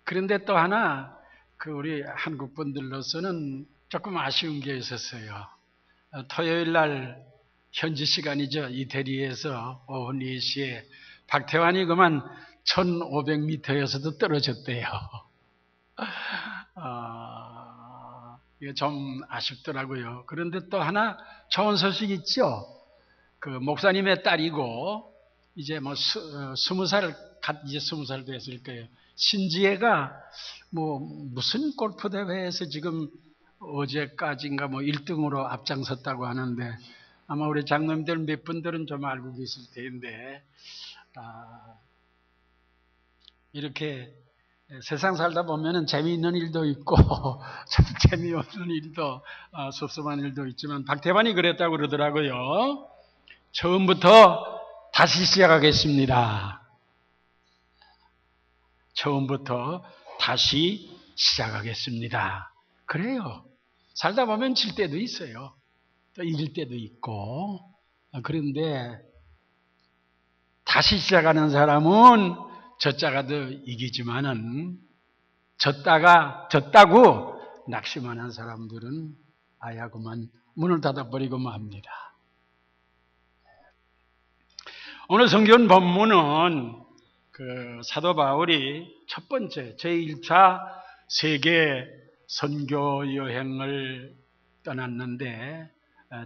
그런데 또 하나 우리 한국 분들로서는 조금 아쉬운 게 있었어요. 토요일 날 현지 시간이죠. 이태리에서 오후 4시에 박태환이 그만 1500m에서도 떨어졌대요. 이게 좀 아쉽더라고요. 그런데 또 하나 좋은 소식이 있죠. 그 목사님의 딸이고 이제 뭐 20살 이제 20살 됐을 거예요. 신지혜가 뭐 무슨 골프 대회에서 지금 어제까지인가 뭐 1등으로 앞장섰다고 하는데 아마 우리 장로님들 몇 분들은 좀 알고 계실 텐데 이렇게 세상 살다 보면은 재미있는 일도 있고 좀 재미없는 일도 섭섭한 일도 있지만 박태환이 그랬다고 그러더라고요. 처음부터 다시 시작하겠습니다. 처음부터 다시 시작하겠습니다. 그래요. 살다 보면 질 때도 있어요. 또 이길 때도 있고. 그런데 다시 시작하는 사람은 졌다가도 이기지만은 졌다고 낙심하는 사람들은 아야 그만 문을 닫아버리고 맙니다. 오늘 성경 본문은 사도 바울이 첫 번째 제1차 세계 선교 여행을 떠났는데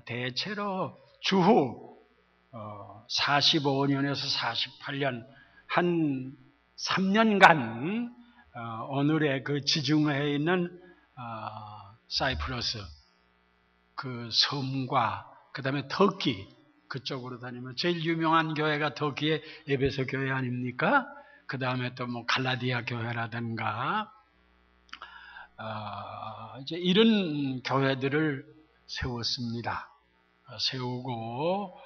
대체로 주후 45년에서 48년 한 3년간 오늘의 그 지중해에 있는 사이프러스 그 섬과 그 다음에 터키 그쪽으로 다니면 제일 유명한 교회가 터키의 에베소 교회 아닙니까? 그 다음에 또 뭐 갈라디아 교회라든가 이제 이런 교회들을 세웠습니다. 세우고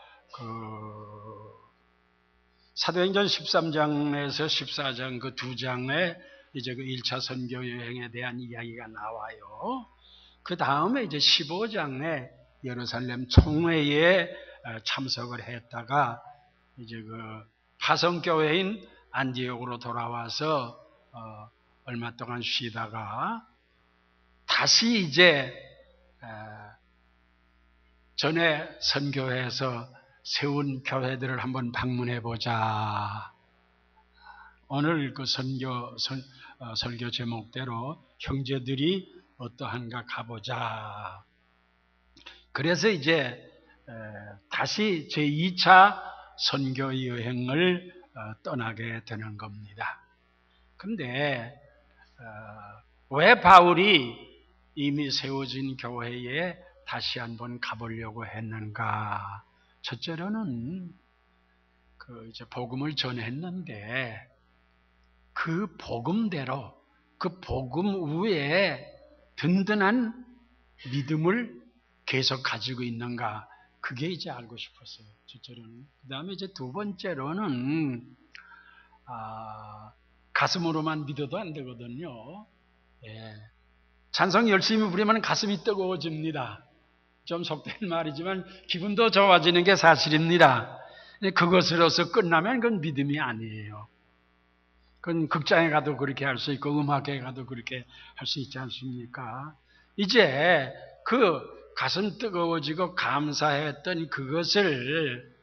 사도행전 13장에서 14장 그 두 장에 이제 그 1차 선교 여행에 대한 이야기가 나와요. 그 다음에 이제 15장에 예루살렘 총회에 참석을 했다가 이제 그 파송교회인 안디옥으로 돌아와서 얼마 동안 쉬다가 다시 이제 전에 선교회에서 세운 교회들을 한번 방문해 보자. 오늘 그 설교 제목대로 형제들이 어떠한가 가보자. 그래서 이제 다시 제2차 선교 여행을 떠나게 되는 겁니다. 그런데 왜 바울이 이미 세워진 교회에 다시 한번 가보려고 했는가? 첫째로는 이제 복음을 전했는데 그 복음대로 그 복음 위에 든든한 믿음을 계속 가지고 있는가? 그게 이제 알고 싶었어요. 첫째로는. 그 다음에 이제 두 번째로는 가슴으로만 믿어도 안 되거든요. 예. 찬송 열심히 부리면 가슴이 뜨거워집니다. 좀 속된 말이지만 기분도 좋아지는 게 사실입니다. 그것으로서 끝나면 그건 믿음이 아니에요. 그건 극장에 가도 그렇게 할 수 있고 음악회에 가도 그렇게 할 수 있지 않습니까? 이제 그 가슴 뜨거워지고 감사했던 그것을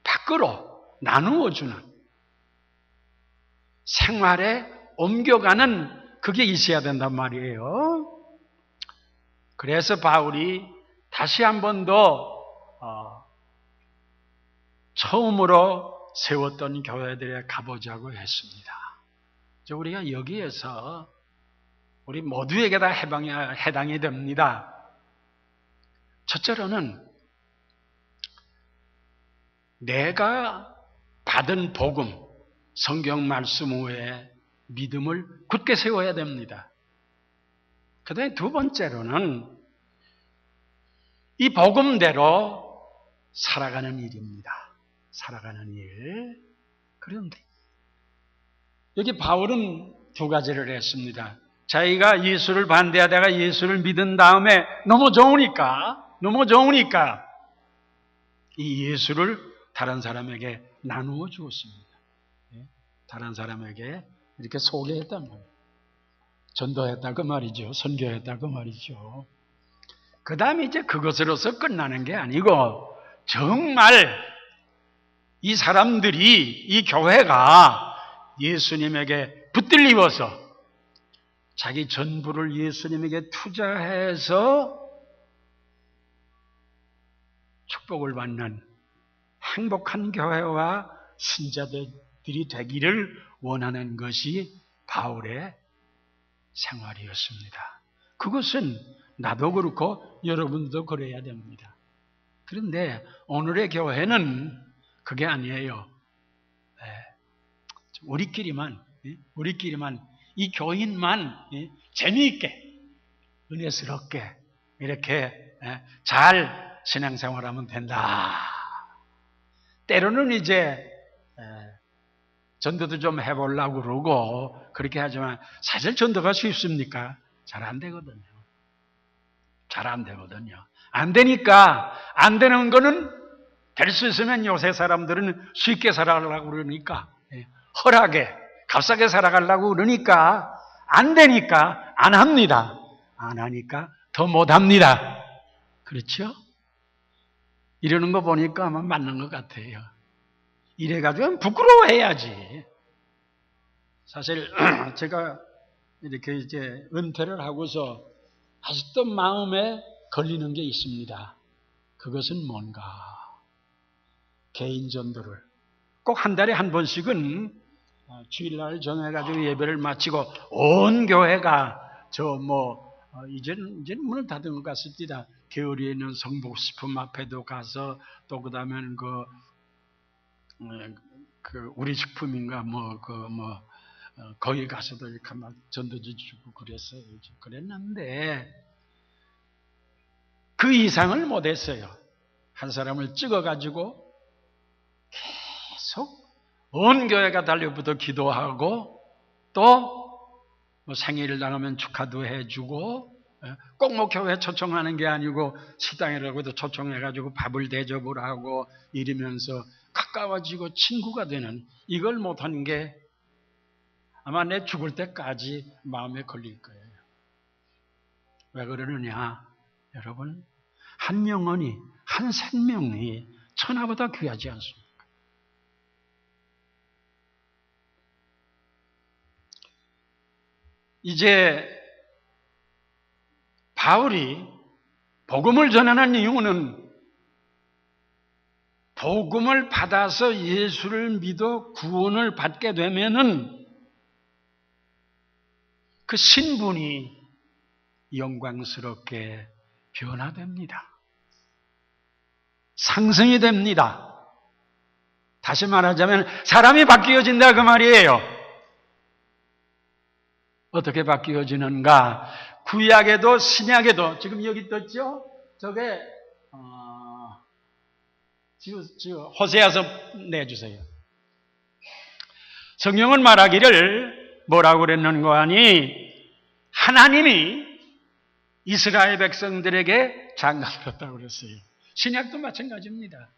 밖으로 나누어 주는 생활에 옮겨가는 그게 있어야 된단 말이에요. 그래서 바울이 다시 한 번 더 처음으로 세웠던 교회들에 가보자고 했습니다. 우리가 여기에서 우리 모두에게 다 해당이 됩니다. 첫째로는 내가 받은 복음, 성경 말씀 후에 믿음을 굳게 세워야 됩니다. 그 다음에 두 번째로는 이 복음대로 살아가는 일입니다. 살아가는 일. 그런데 여기 바울은 두 가지를 했습니다. 자기가 예수를 반대하다가 예수를 믿은 다음에 너무 좋으니까 이 예수를 다른 사람에게 나누어 주었습니다. 다른 사람에게 이렇게 소개했단 말이에요. 전도했다 그 말이죠. 선교했다 그 말이죠. 그 다음에 이제 그것으로서 끝나는 게 아니고 정말 이 사람들이, 이 교회가 예수님에게 붙들리워서 자기 전부를 예수님에게 투자해서 축복을 받는 행복한 교회와 신자들이 되기를 원하는 것이 바울의 생활이었습니다. 그것은 나도 그렇고 여러분도 그래야 됩니다. 그런데 오늘의 교회는 그게 아니에요. 우리끼리만 이 교인만 재미있게 은혜스럽게 이렇게 잘 신앙생활하면 된다. 때로는 이제 전도도 좀 해보려고 그러고 그렇게 하지만 사실 전도가 쉽습니까? 잘 안 되거든요. 잘 안 되거든요. 안 되니까 안 되는 거는 될 수 있으면 요새 사람들은 쉽게 살아가려고 그러니까 헐하게 값싸게 살아가려고 그러니까 안 되니까 안 합니다. 안 하니까 더 못합니다. 그렇죠? 이러는 거 보니까 아마 맞는 것 같아요. 이래가지고 부끄러워해야지. 사실 제가 이렇게 이제 은퇴를 하고서 아직도 마음에 걸리는 게 있습니다. 그것은 뭔가? 개인 전도를 꼭 한 달에 한 번씩은 주일날 정해가지고 예배를 마치고 온 교회가 이제는 문을 닫은 것 같습니다. 겨울에는 성복식품 앞에도 가서 또 그다음에는 그 우리 식품인가 거기 가서도 이렇게 막 전도지 주고 그랬어요. 그랬는데 그 이상을 못했어요. 한 사람을 찍어가지고 계속 온 교회가 달려붙어 기도하고 또 생일을 당하면 축하도 해주고 꼭 교회 초청하는 게 아니고 식당이라고도 초청해가지고 밥을 대접을 하고 이러면서 가까워지고 친구가 되는 이걸 못하는 게 아마 내 죽을 때까지 마음에 걸릴 거예요. 왜 그러느냐? 여러분, 한 영혼이, 한 생명이 천하보다 귀하지 않습니까? 이제 바울이 복음을 전하는 이유는 복음을 받아서 예수를 믿어 구원을 받게 되면은 그 신분이 영광스럽게 변화됩니다. 상승이 됩니다. 다시 말하자면 사람이 바뀌어진다 그 말이에요. 어떻게 바뀌어지는가? 구약에도 신약에도 지금 여기 떴죠? 저게 호세아서 내주세요. 성경은 말하기를 뭐라고 그랬는고 하니 하나님이 이스라엘 백성들에게 장가들었다고 그랬어요. 신약도 마찬가지입니다.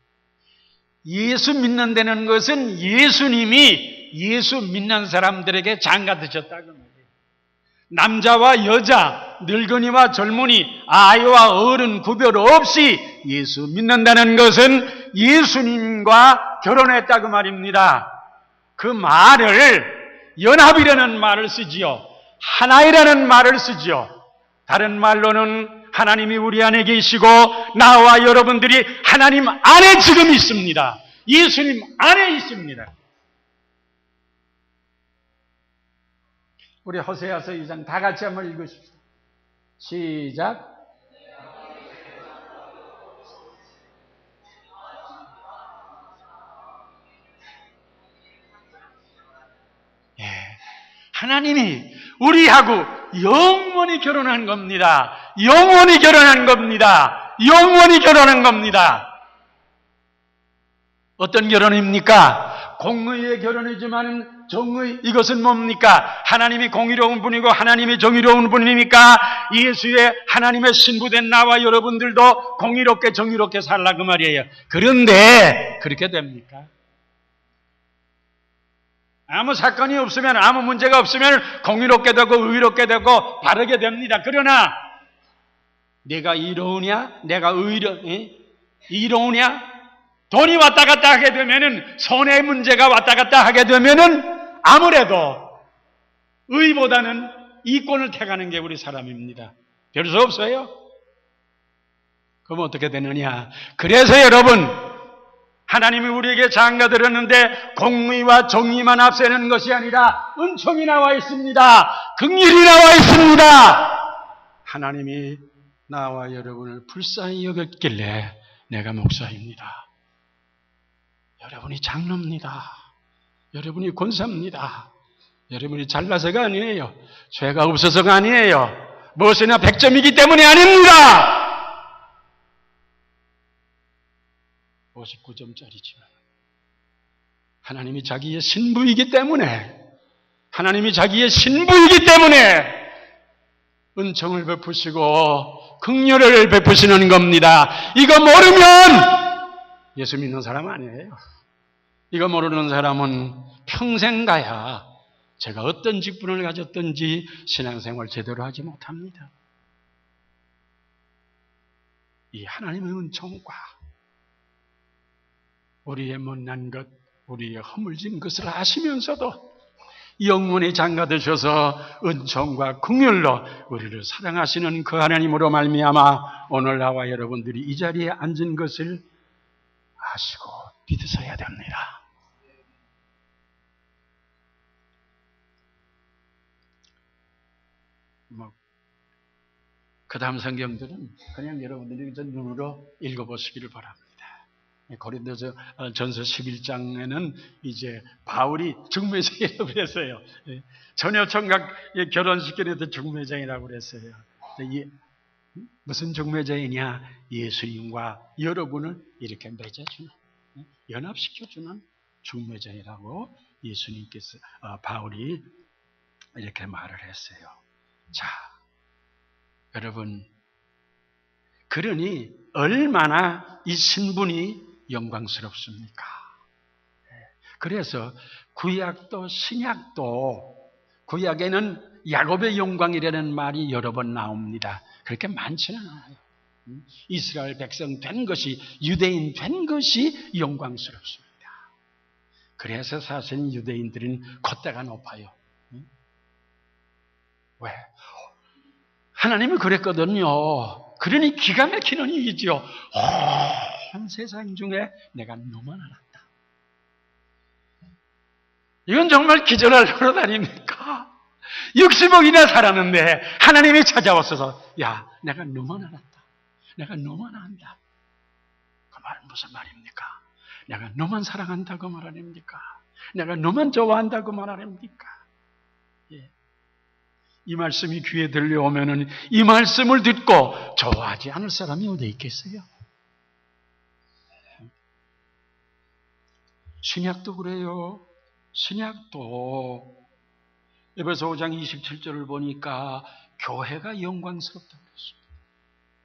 예수 믿는다는 것은 예수님이 예수 믿는 사람들에게 장가드셨다고 말이에요. 남자와 여자, 늙은이와 젊은이, 아이와 어른 구별 없이 예수 믿는다는 것은 예수님과 결혼했다고 말입니다. 그 말을 연합이라는 말을 쓰지요. 하나이라는 말을 쓰지요. 다른 말로는 하나님이 우리 안에 계시고 나와 여러분들이 하나님 안에 지금 있습니다. 예수님 안에 있습니다. 우리 호세아서 2장 다 같이 한번 읽으십시다. 시작. 하나님이 우리하고 영원히 결혼한 겁니다. 영원히 결혼한 겁니다. 영원히 결혼한 겁니다. 어떤 결혼입니까? 공의의 결혼이지만 정의, 이것은 뭡니까? 하나님이 공의로운 분이고 하나님이 정의로운 분이니까 예수의 하나님의 신부된 나와 여러분들도 공의롭게 정의롭게 살라 그 말이에요. 그런데 그렇게 됩니까? 아무 사건이 없으면, 아무 문제가 없으면 공의롭게 되고 의롭게 되고 바르게 됩니다. 그러나 내가 이로우냐, 내가 이로우냐, 돈이 왔다 갔다 하게 되면은, 손해 문제가 왔다 갔다 하게 되면은 아무래도 의보다는 이권을 택하는 게 우리 사람입니다. 별 수 없어요. 그럼 어떻게 되느냐? 그래서 여러분, 하나님이 우리에게 장가들었는데 공의와 정의만 앞세는 것이 아니라 은총이 나와 있습니다. 긍휼이 나와 있습니다. 하나님이 나와 여러분을 불쌍히 여겼길래 내가 목사입니다. 여러분이 장로입니다. 여러분이 권사입니다. 여러분이 잘나서가 아니에요. 죄가 없어서가 아니에요. 무엇이나 100점이기 때문이 아닙니다. 59점짜리지만 하나님이 자기의 신부이기 때문에, 하나님이 자기의 신부이기 때문에 은총을 베푸시고 긍휼을 베푸시는 겁니다. 이거 모르면 예수 믿는 사람 아니에요. 이거 모르는 사람은 평생 가야 제가 어떤 직분을 가졌든지 신앙생활 제대로 하지 못합니다. 이 하나님의 은총과 우리의 못난 것, 우리의 허물진 것을 아시면서도 영문에 장가드셔서 은총과 긍휼로 우리를 사랑하시는 그 하나님으로 말미암아 오늘 나와 여러분들이 이 자리에 앉은 것을 아시고 믿으셔야 됩니다. 그 다음 성경들은 그냥 여러분들이 눈으로 읽어보시기를 바랍니다. 고린도서 전서 11장에는 이제 바울이 중매장이라고 그랬어요. 처녀총각 결혼시키는데 중매장이라고 그랬어요. 무슨 중매장이냐? 예수님과 여러분을 이렇게 맺어주는, 연합시켜주는 중매장이라고 예수님께서, 바울이 이렇게 말을 했어요. 자, 여러분, 그러니 얼마나 이 신분이 영광스럽습니까? 그래서 구약도 신약도, 구약에는 야곱의 영광이라는 말이 여러 번 나옵니다. 그렇게 많지는 않아요. 이스라엘 백성 된 것이, 유대인 된 것이 영광스럽습니다. 그래서 사실 유대인들은 콧대가 높아요. 왜? 하나님이 그랬거든요. 그러니 기가 막히는 일이죠. 온 세상 중에 내가 너만 알았다. 이건 정말 기절할 노릇 아닙니까? 60억이나 살았는데 하나님이 찾아왔어서, 야, 내가 너만 알았다. 내가 너만 안다. 그 말은 무슨 말입니까? 내가 너만 사랑한다 그 말 아닙니까? 내가 너만 좋아한다 그 말 아닙니까? 예. 이 말씀이 귀에 들려오면은 이 말씀을 듣고 좋아하지 않을 사람이 어디 있겠어요? 신약도 그래요. 신약도 에베소 5장 27절을 보니까 교회가 영광스럽다고 그랬습니다.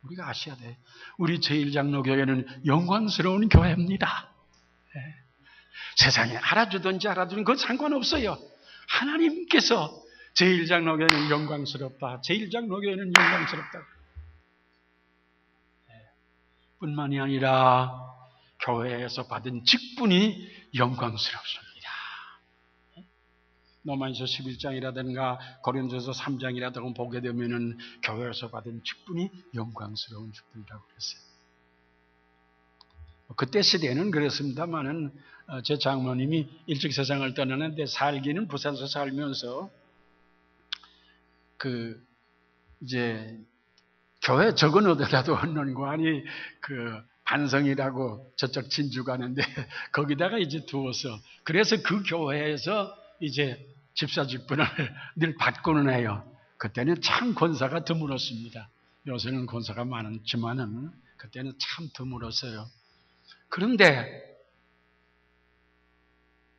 우리가 아셔야 돼. 우리 제1장로교회는 영광스러운 교회입니다. 네. 세상에 알아주든지 알아주든 그건 상관없어요. 하나님께서 제1장로교회는 영광스럽다. 제1장로교회는 영광스럽다. 네. 뿐만이 아니라 교회에서 받은 직분이 영광스럽습니다. 로마서 11장이라든가 고린도서 3장이라든가 보게 되면은 교회에서 받은 직분이 영광스러운 직분이라고 그랬어요. 그때 시대는 그랬습니다만은 제 장모님이 일찍 세상을 떠나는데 살기는 부산에서 살면서 이제 교회 적은 어디라도 얻는 거 아니 반성이라고 저쪽 진주 가는데 거기다가 이제 두어서 그래서 그 교회에서 이제 집사 직분을 늘 받고는 해요. 그때는 참 권사가 드물었습니다. 요새는 권사가 많지만은 그때는 참 드물었어요. 그런데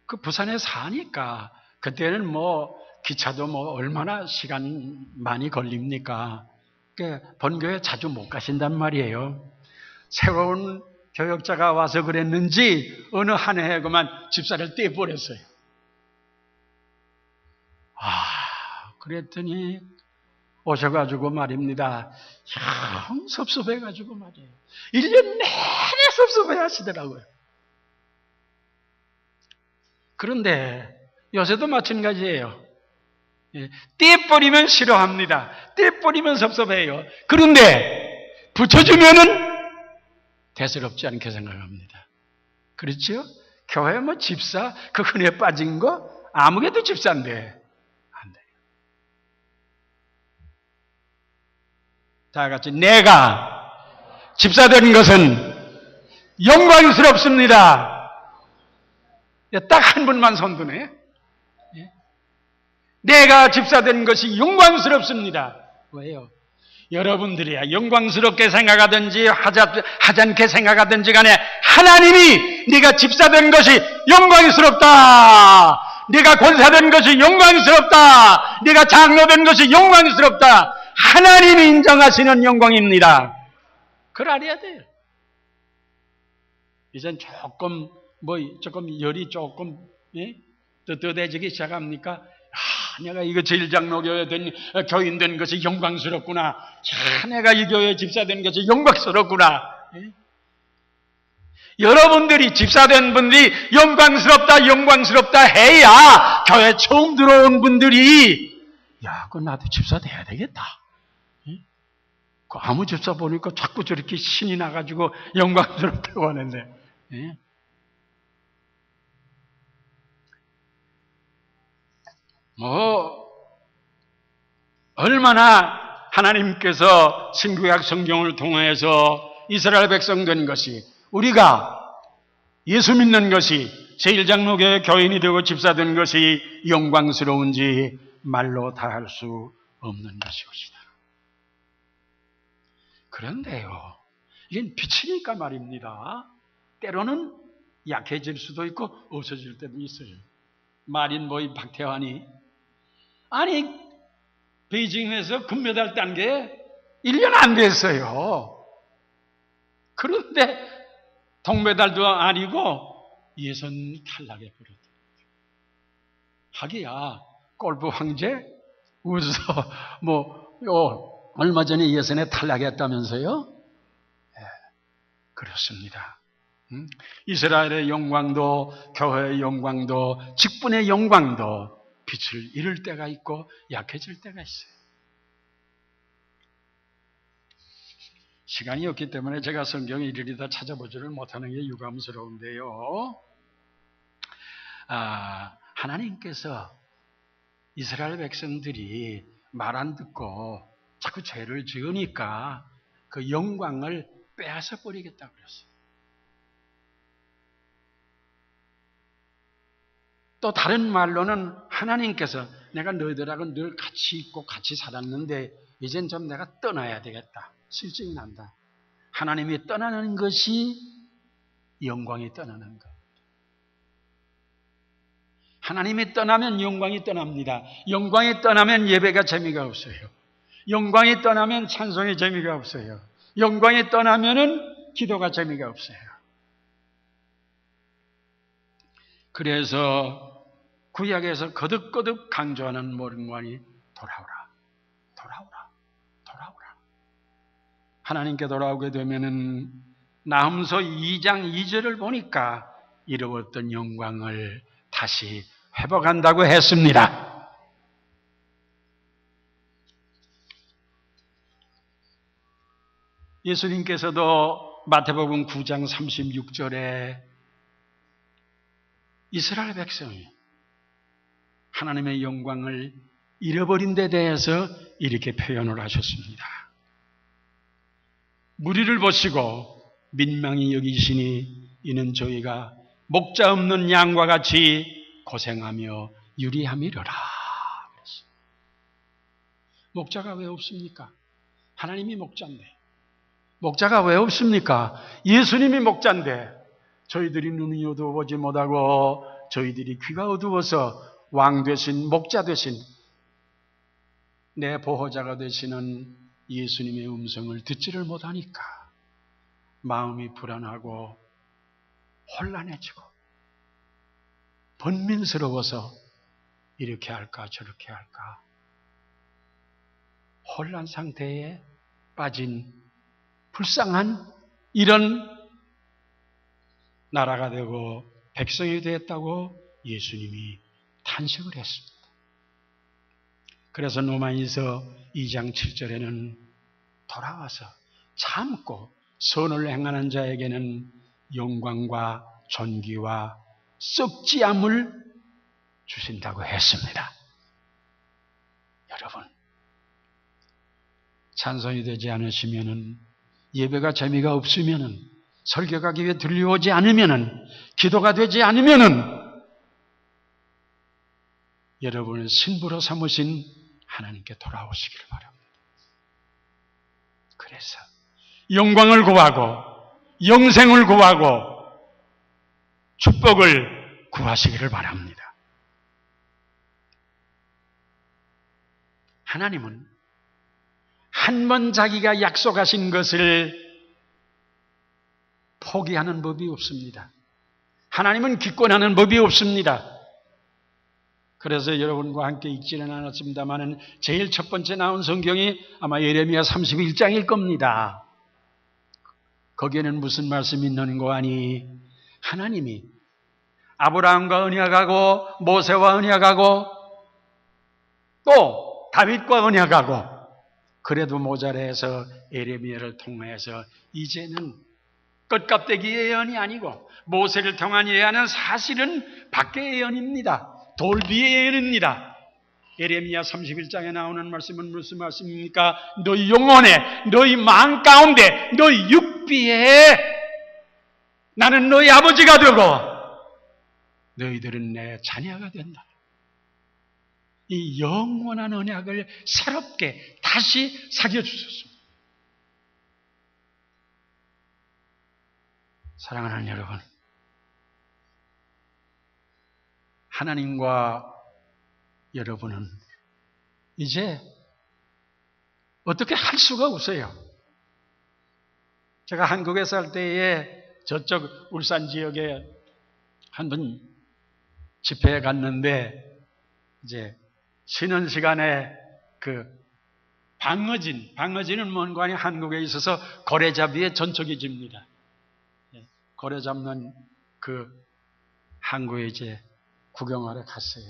그 부산에 사니까 그때는 기차도 얼마나 시간 많이 걸립니까? 본교회 자주 못 가신단 말이에요. 새로운 교역자가 와서 그랬는지 어느 한 해에 그만 집사를 떼버렸어요. 그랬더니 오셔가지고 말입니다. 영 섭섭해가지고 말이에요. 1년 내내 섭섭해 하시더라고요. 그런데 요새도 마찬가지예요. 떼버리면 싫어합니다. 떼버리면 섭섭해요. 그런데 붙여주면은 대수롭지 않게 생각합니다. 그렇죠? 교회 뭐 집사, 그 흔해 빠진 거 아무개도 집사인데 안 돼요. 다 같이 내가 집사 된 것은 영광스럽습니다. 딱 한 분만 손드네. 내가 집사 된 것이 영광스럽습니다. 왜요? 여러분들이야 영광스럽게 생각하든지 하지 않게 생각하든지 간에 하나님이 네가 집사된 것이 영광스럽다. 네가 권사된 것이 영광스럽다. 네가 장로된 것이 영광스럽다. 하나님이 인정하시는 영광입니다. 그걸 알아야 돼요. 이젠 조금 열이 조금 뜨뜻해지기 시작합니까? 내가 이거 제일장로교회 된 교인 된 것이 영광스럽구나. 내가 이 교회 집사 된 것이 영광스럽구나. 여러분들이 집사된 분들이 영광스럽다 해야 교회 처음 들어온 분들이 그건 나도 집사 돼야 되겠다. 아무 집사 보니까 자꾸 저렇게 신이 나가지고 영광스럽다고 하는데. 얼마나 하나님께서 신구약 성경을 통해서 이스라엘 백성 된 것이, 우리가 예수 믿는 것이, 제1장로교회 교인이 되고 집사 된 것이 영광스러운지 말로 다 할 수 없는 것이옵시다. 그런데요, 이건 빛이니까 말입니다. 때로는 약해질 수도 있고 없어질 때도 있어요. 말인 뭐이 박태환이 베이징에서 금메달 딴 게 1년 안 됐어요. 그런데 동메달도 아니고 예선 탈락해 버렸다. 하기야 골프 황제 우서 얼마 전에 예선에 탈락했다면서요? 그렇습니다. 이스라엘의 영광도 교회의 영광도 직분의 영광도 빛을 잃을 때가 있고 약해질 때가 있어요. 시간이 없기 때문에 제가 성경에 이르리 다 찾아보지를 못하는 게 유감스러운데요. 하나님께서 이스라엘 백성들이 말 안 듣고 자꾸 죄를 지으니까 그 영광을 빼앗아 버리겠다고 그랬어요. 또 다른 말로는 하나님께서 내가 너희들하고 늘 같이 있고 같이 살았는데 이젠 좀 내가 떠나야 되겠다. 실증이 난다. 하나님이 떠나는 것이 영광이 떠나는 것. 하나님이 떠나면 영광이 떠납니다. 영광이 떠나면 예배가 재미가 없어요. 영광이 떠나면 찬송의 재미가 없어요. 영광이 떠나면은 기도가 재미가 없어요. 그래서 구약에서 거듭거듭 강조하는 모름관이 돌아오라. 하나님께 돌아오게 되면은 나훔소 2장 2절을 보니까 잃어버렸던 영광을 다시 회복한다고 했습니다. 예수님께서도 마태복음 9장 36절에 이스라엘 백성이 하나님의 영광을 잃어버린 데 대해서 이렇게 표현을 하셨습니다. 무리를 보시고 민망히 여기시니 이는 저희가 목자 없는 양과 같이 고생하며 유리함이로라. 목자가 왜 없습니까? 하나님이 목자인데. 목자가 왜 없습니까? 예수님이 목자인데 저희들이 눈이 어두워보지 못하고 저희들이 귀가 어두워서 왕 되신 목자 되신 내 보호자가 되시는 예수님의 음성을 듣지를 못하니까 마음이 불안하고 혼란해지고 번민스러워서 이렇게 할까 저렇게 할까 혼란 상태에 빠진 불쌍한 이런 나라가 되고 백성이 되었다고 예수님이 탄식을 했습니다. 그래서 로마인서 2장 7절에는 돌아와서 참고 선을 행하는 자에게는 영광과 존귀와 썩지 않을 주신다고 했습니다. 여러분, 찬송이 되지 않으시면은, 예배가 재미가 없으면은, 설교가 귀에 들려오지 않으면은, 기도가 되지 않으면은 여러분을 신부로 삼으신 하나님께 돌아오시기를 바랍니다. 그래서 영광을 구하고 영생을 구하고 축복을 구하시기를 바랍니다. 하나님은 한 번 자기가 약속하신 것을 포기하는 법이 없습니다. 하나님은 기권하는 법이 없습니다. 그래서 여러분과 함께 읽지는 않았습니다만 제일 첫 번째 나온 성경이 아마 예레미야 31장일 겁니다. 거기에는 무슨 말씀이 있는 거 아니? 하나님이 아브라함과 언약하고 모세와 언약하고 또 다윗과 언약하고 그래도 모자라서 예레미야를 통해서 이제는 껍데기 예언이 아니고 모세를 통한 예언은 사실은 밖의 예언입니다. 돌비의 예언입니다. 예레미야 31장에 나오는 말씀은 무슨 말씀입니까? 너희 영혼에, 너희 마음 가운데, 너희 육비에 나는 너희 아버지가 되고 너희들은 내 자녀가 된다. 이 영원한 언약을 새롭게 다시 사겨주셨습니다. 사랑하는 여러분, 하나님과 여러분은 이제 어떻게 할 수가 없어요. 제가 한국에 살 때에 저쪽 울산 지역에 한 번 집회에 갔는데 이제 쉬는 시간에 그 방어진은 뭔가 아니 한국에 있어서 고래잡이의 전초기지입니다. 고래 잡는 그 항구에 이제 구경하러 갔어요.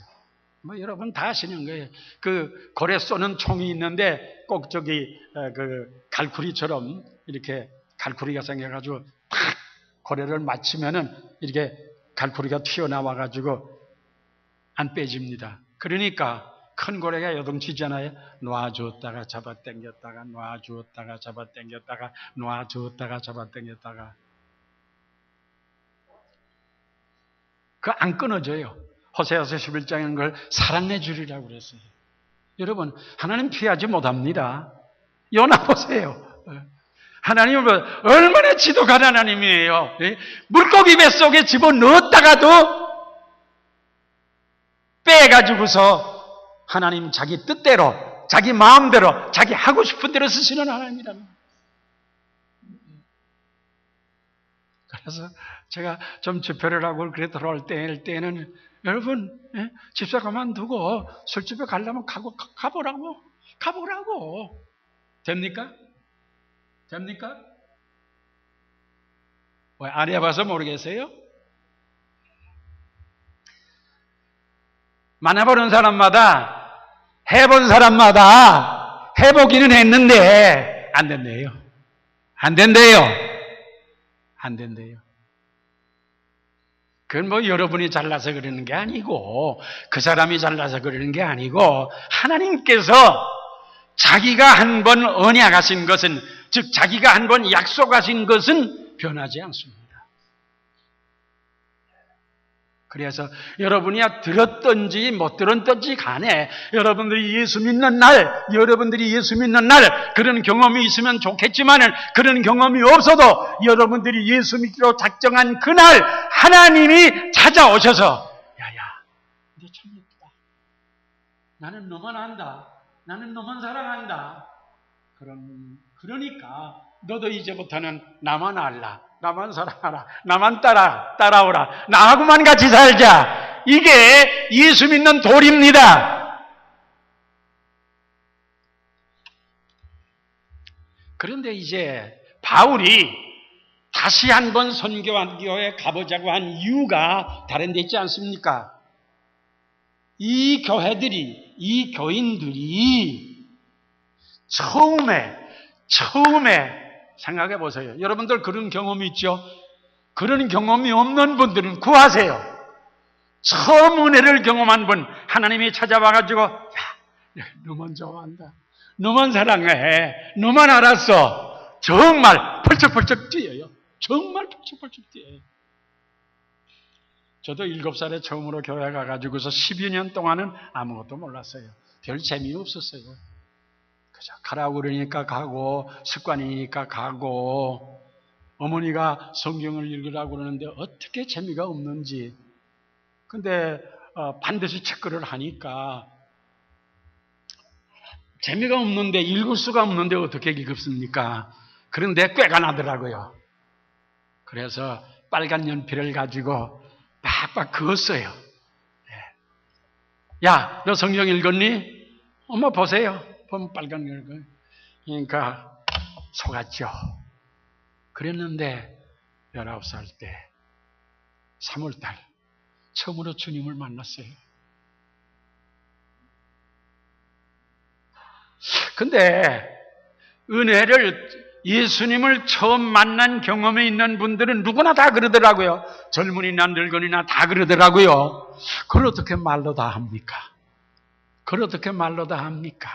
뭐 여러분 다 아시는 거예요. 그 고래 쏘는 총이 있는데 꼭 저기 그 갈쿠리처럼 이렇게 갈쿠리가 생겨가지고 탁 고래를 맞추면은 이렇게 갈쿠리가 튀어나와가지고 안 빼집니다. 그러니까 큰 고래가 요동치잖아요. 놔주었다가 잡아당겼다가 놔주었다가 잡아당겼다가 놔주었다가 잡아당겼다가 그 안 끊어져요. 호세아서 11장에는 그걸 사랑내 주리라고 그랬어요. 여러분, 하나님 피하지 못합니다. 요나 보세요. 하나님은 얼마나 지독한 하나님이에요. 물고기 뱃속에 집어넣었다가도 빼가지고서 하나님 자기 뜻대로, 자기 마음대로, 자기 하고 싶은 대로 쓰시는 하나님이랍니다. 그래서 제가 좀 집회를 하고 그래 돌아올 때는 여러분 집사 그만두고 술집에 가려면 가보라고. 됩니까? 왜 안 해봐서 모르겠어요? 만나보는 사람마다 해본 사람마다 해보기는 했는데 안 된대요. 그건 뭐 여러분이 잘나서 그러는 게 아니고 그 사람이 잘나서 그러는 게 아니고 하나님께서 자기가 한 번 언약하신 것은 즉 자기가 한 번 약속하신 것은 변하지 않습니다. 그래서 여러분이 들었든지 못 들었든지 간에 여러분들이 예수 믿는 날 그런 경험이 있으면 좋겠지만은 그런 경험이 없어도 여러분들이 예수 믿기로 작정한 그날 하나님이 찾아오셔서 야야 너 참 예쁘다. 나는 너만 안다. 나는 너만 사랑한다. 그러니까 너도 이제부터는 나만 알라. 나만 사랑하라. 나만 따라오라. 나하고만 같이 살자. 이게 예수 믿는 도리입니다. 그런데 이제 바울이 다시 한번 선교에 가보자고 한 이유가 다른 데 있지 않습니까? 이 교회들이, 이 교인들이 처음에 생각해 보세요. 여러분들 그런 경험이 있죠? 그런 경험이 없는 분들은 구하세요. 처음 은혜를 경험한 분, 하나님이 찾아와가지고, 야, 너만 좋아한다. 너만 사랑해. 너만 알았어. 정말 펄쩍펄쩍 뛰어요. 정말 펄쩍펄쩍 뛰어요. 저도 7살에 처음으로 교회 가가지고서 10여 년 동안은 아무것도 몰랐어요. 별 재미없었어요. 그죠? 가라고 그러니까 가고, 습관이니까 가고, 어머니가 성경을 읽으라고 그러는데 어떻게 재미가 없는지. 근데 반드시 체크를 하니까 재미가 없는데, 읽을 수가 없는데 어떻게 읽습니까? 그런데 꾀가 나더라고요. 그래서 빨간 연필을 가지고 빡빡 그었어요. 야, 너 성경 읽었니? 엄마 보세요. 보면 빨간 걸. 그러니까 속았죠. 그랬는데 19살 때 3월달 처음으로 주님을 만났어요. 근데 은혜를, 예수님을 처음 만난 경험이 있는 분들은 누구나 다 그러더라고요. 젊은이나 늙은이나 다 그러더라고요. 그걸 어떻게 말로 다 합니까? 그걸 어떻게 말로 다 합니까?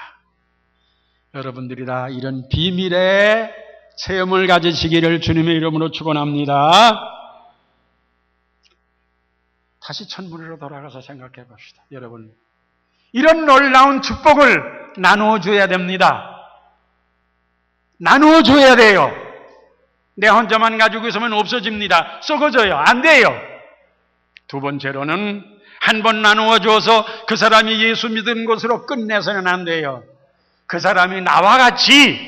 여러분들이 다 이런 비밀의 체험을 가지시기를 주님의 이름으로 축원합니다. 다시 천문으로 돌아가서 생각해 봅시다. 여러분, 이런 놀라운 축복을 나누어줘야 됩니다. 나누어줘야 돼요. 내 혼자만 가지고 있으면 없어집니다. 썩어져요. 안 돼요. 두 번째로는 한 번 나누어줘서 그 사람이 예수 믿은 것으로 끝내서는 안 돼요. 그 사람이 나와 같이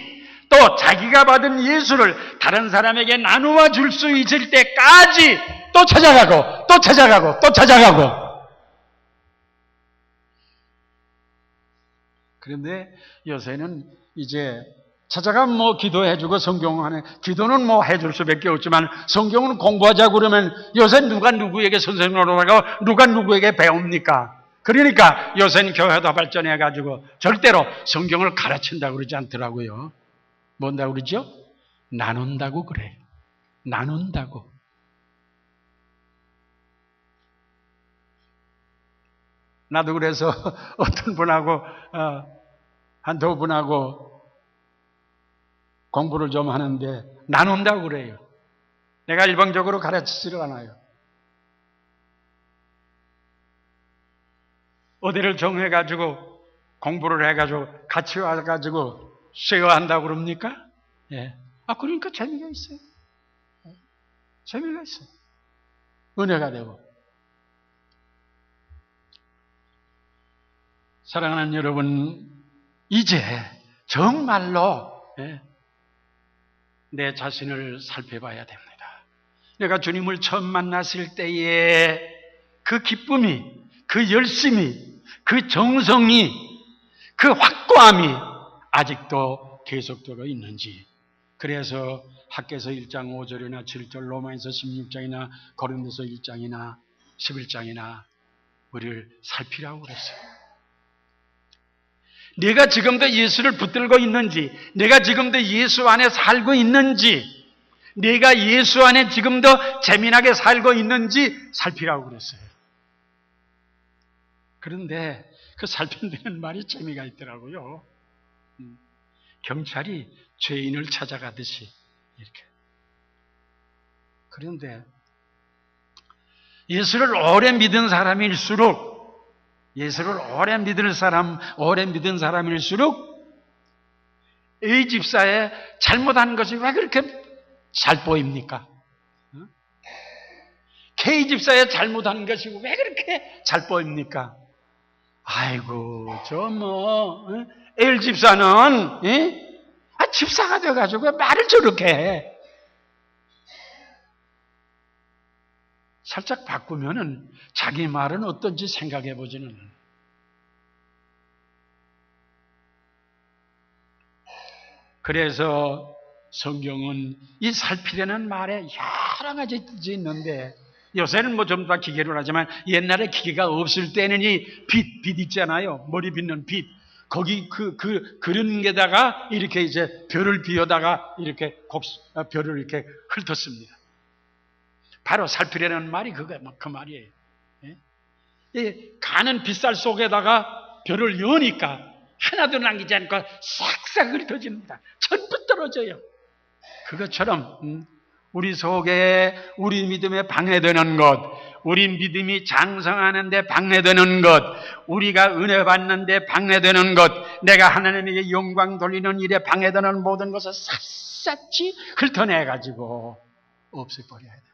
또 자기가 받은 예수를 다른 사람에게 나누어 줄 수 있을 때까지 또 찾아가고 또 찾아가고 또 찾아가고. 그런데 요새는 이제 찾아가면 뭐 기도해주고 성경하네. 기도는 뭐 해줄 수밖에 없지만 성경은 공부하자고 그러면 요새 누가 누구에게 선생님으로 가고 누가 누구에게 배웁니까? 그러니까 요새는 교회도 발전해가지고 절대로 성경을 가르친다고 그러지 않더라고요. 뭔다고 그러죠? 나눈다고 그래. 나눈다고. 나도 그래서 어떤 분하고 한두 분하고 공부를 좀 하는데 나눈다고 그래요. 내가 일방적으로 가르치지를 않아요. 어디를 정해가지고 공부를 해가지고 같이 와가지고 쉐어한다고 그럽니까? 예. 그러니까 재미가 있어요. 재미가 있어요. 은혜가 되고. 사랑하는 여러분, 이제 정말로 내 자신을 살펴봐야 됩니다. 내가 주님을 처음 만났을 때의 그 기쁨이, 그 열심이, 그 정성이, 그 확고함이 아직도 계속되고 있는지. 그래서 학개서 1장 5절이나 7절, 로마에서 16장이나 고린도서 1장이나 11장이나 우리를 살피라고 그랬어요. 내가 지금도 예수를 붙들고 있는지, 내가 지금도 예수 안에 살고 있는지, 내가 예수 안에 지금도 재미나게 살고 있는지 살피라고 그랬어요. 그런데 그 살핀다는 말이 재미가 있더라고요. 경찰이 죄인을 찾아가듯이 이렇게. 그런데 예수를 오래 믿은 사람일수록, 예수를 오래 믿은 사람일수록 A 집사의 잘못한 것이 왜 그렇게 잘 보입니까? K 집사의 잘못한 것이 왜 그렇게 잘 보입니까? 아이고, L 집사는 집사가 돼가지고 말을 저렇게 해. 살짝 바꾸면은 자기 말은 어떤지 생각해 보지는. 그래서 성경은 이 살피려는 말에 여러 가지 뜻이 있는데, 요새는 뭐 좀 더 기계로 하지만 옛날에 기계가 없을 때는 이 빛 있잖아요. 머리 빗는 빛. 거기 그런 게다가 이렇게 이제 별을 비워다가 이렇게 별을 이렇게 훑었습니다. 바로 살피려는 말이 그 말이에요. 이 가는 빗살 속에다가 별을 여니까 하나도 남기지 않고 싹싹 훑어집니다. 전부 떨어져요. 그것처럼 우리 속에 우리 믿음에 방해되는 것, 우리 믿음이 장성하는데 방해되는 것, 우리가 은혜 받는데 방해되는 것, 내가 하나님에게 영광 돌리는 일에 방해되는 모든 것을 샅샅이 훑어내가지고 없애버려야 됩니다.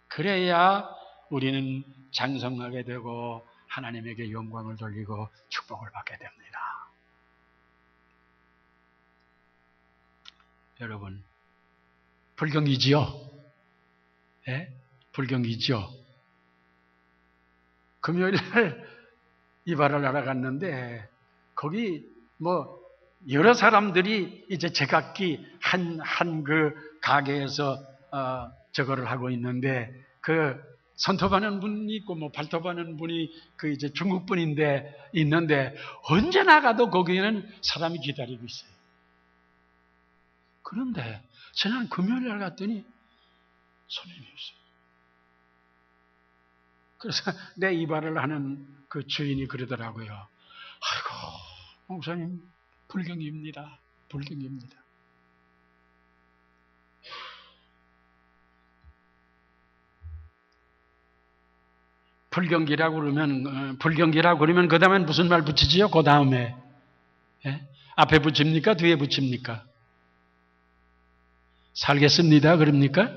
그래야 우리는 장성하게 되고 하나님에게 영광을 돌리고 축복을 받게 됩니다. 여러분, 불경이지요? 예? 불경이지요? 금요일날 이발을 하러 갔는데 거기 뭐 여러 사람들이 이제 제각기 한 그 가게에서 저거를 하고 있는데, 그 손톱하는 분이 있고 뭐 발톱하는 분이 그 이제 중국 분인데 있는데, 언제 나가도 거기에는 사람이 기다리고 있어요. 그런데 지난 금요일 날 갔더니 손님이 없어요. 그래서 내 이발을 하는 그 주인이 그러더라고요. 아이고, 목사님, 불경입니다. 불경입니다. 불경기라고 그러면 그 다음에 무슨 말 붙이지요? 그 다음에 앞에 붙입니까? 뒤에 붙입니까? 살겠습니다 그럽니까?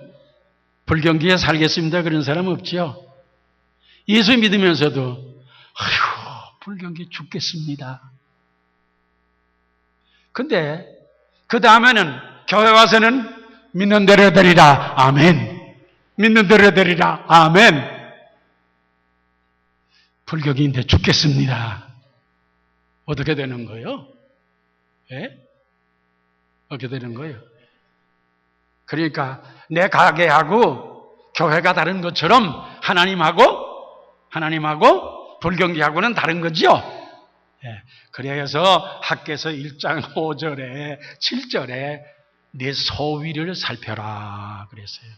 불경기에 살겠습니다 그런 사람 없죠? 예수 믿으면서도 아이고, 불경기 죽겠습니다. 근데 그 다음에는 교회 와서는 믿는 대로 되리라. 아멘. 믿는 대로 되리라. 아멘. 불경기인데 죽겠습니다. 어떻게 되는 거예요? 예? 어떻게 되는 거예요? 그러니까 내 가게하고 교회가 다른 것처럼 하나님하고 불경기하고는 다른 거죠. 예. 그래서 학개서 1장 5절에 7절에 내 소위를 살펴라 그랬어요.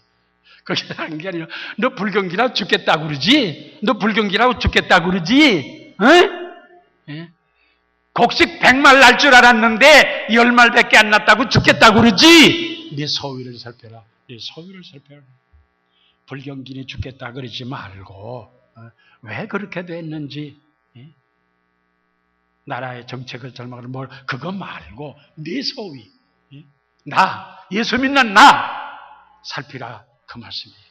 그렇게 하는 게 아니라 너 불경기라고 죽겠다고 그러지? 너 불경기라고 죽겠다고 그러지? 예? 곡식 100말 날 줄 알았는데 10말밖에 안 났다고 죽겠다고 그러지? 네 소위를 살펴라. 네 소위를 살펴라. 불경기니 죽겠다 그러지 말고 왜 그렇게 됐는지, 나라의 정책을 잘못하고 뭘 그거 말고 네 소위, 나 예수 믿는 나 살피라 그 말씀이에요.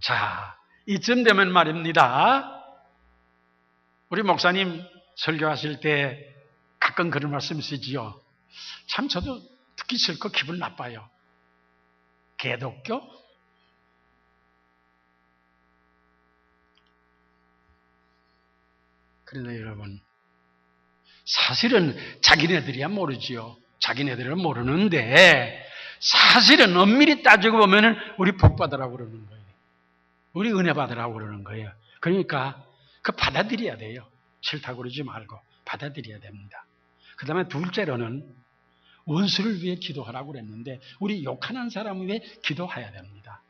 자, 이쯤 되면 말입니다. 우리 목사님 설교하실 때 가끔 그런 말씀 쓰지요. 참 저도 듣기 싫고 기분 나빠요. 개독교? 그런데 여러분, 사실은 자기네들이야 모르지요. 자기네들은 모르는데 사실은 엄밀히 따지고 보면은 우리 복 받으라고 그러는 거예요. 우리 은혜 받으라고 그러는 거예요. 그러니까 그 받아들여야 돼요. 싫다고 그러지 말고 받아들여야 됩니다. 그 다음에 둘째로는 원수를 위해 기도하라고 그랬는데 우리 욕하는 사람을 위해 기도해야 됩니다.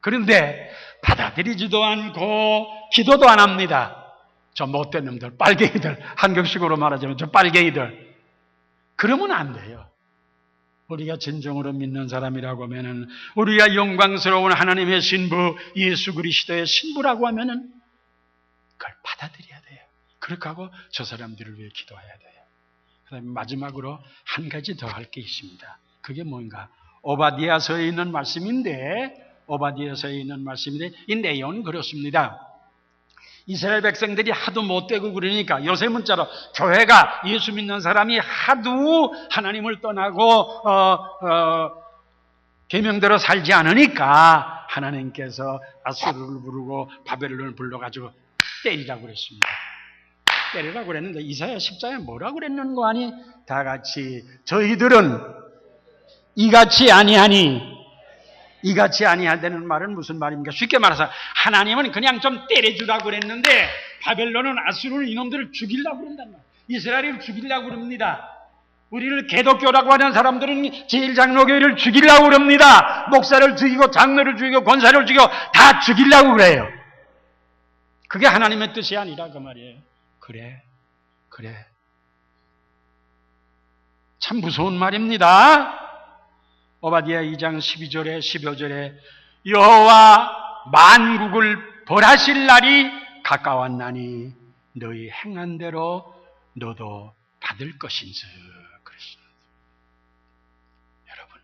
그런데 받아들이지도 않고 기도도 안 합니다. 저 못된 놈들, 빨갱이들, 한국식으로 말하자면 저 빨갱이들. 그러면 안 돼요. 우리가 진정으로 믿는 사람이라고 하면은, 우리가 영광스러운 하나님의 신부, 예수 그리스도의 신부라고 하면은 그걸 받아들여야 돼요. 그렇게 하고 저 사람들을 위해 기도해야 돼요. 그 다음에 마지막으로 한 가지 더 할 게 있습니다. 그게 뭔가? 오바댜서에 있는 말씀인데, 이 내용은 그렇습니다. 이스라엘 백성들이 하도 못되고 그러니까 요새 문자로 교회가 예수 믿는 사람이 하도 하나님을 떠나고 계명대로 살지 않으니까 하나님께서 아수르를 부르고 바벨론을 불러가지고 때리라고 그랬습니다. 때리라고 그랬는데 이사야 10장에 뭐라고 그랬는 거 아니? 다 같이 저희들은 이같이 아니하니. 이같이 아니하다는 말은 무슨 말입니까? 쉽게 말해서 하나님은 그냥 좀 때려주라고 그랬는데 바벨론은 아수르는 이놈들을 죽이려고 그런단 말이에요. 이스라엘을 죽이려고 그럽니다. 우리를 개독교라고 하는 사람들은 제일장로교회를 죽이려고 그럽니다. 목사를 죽이고 장로를 죽이고 권사를 죽이고 다 죽이려고 그래요. 그게 하나님의 뜻이 아니라 그 말이에요. 그래. 참 무서운 말입니다. 오바댜 2장 12절에 15절에 여호와 만국을 벌하실 날이 가까웠나니 너희 행한 대로 너도 받을 것인즉 그랬습니다. 여러분,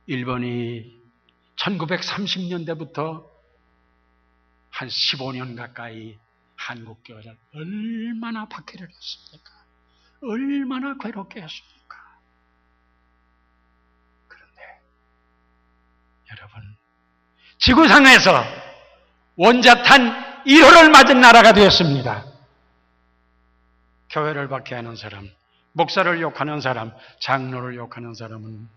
일본이 1930년대부터 한 15년 가까이 한국교회를 얼마나 박해를 했습니까? 얼마나 괴롭게 했습니까? 그런데 여러분, 지구상에서 원자탄 1호를 맞은 나라가 되었습니다. 교회를 박해하는 사람, 목사를 욕하는 사람, 장로를 욕하는 사람은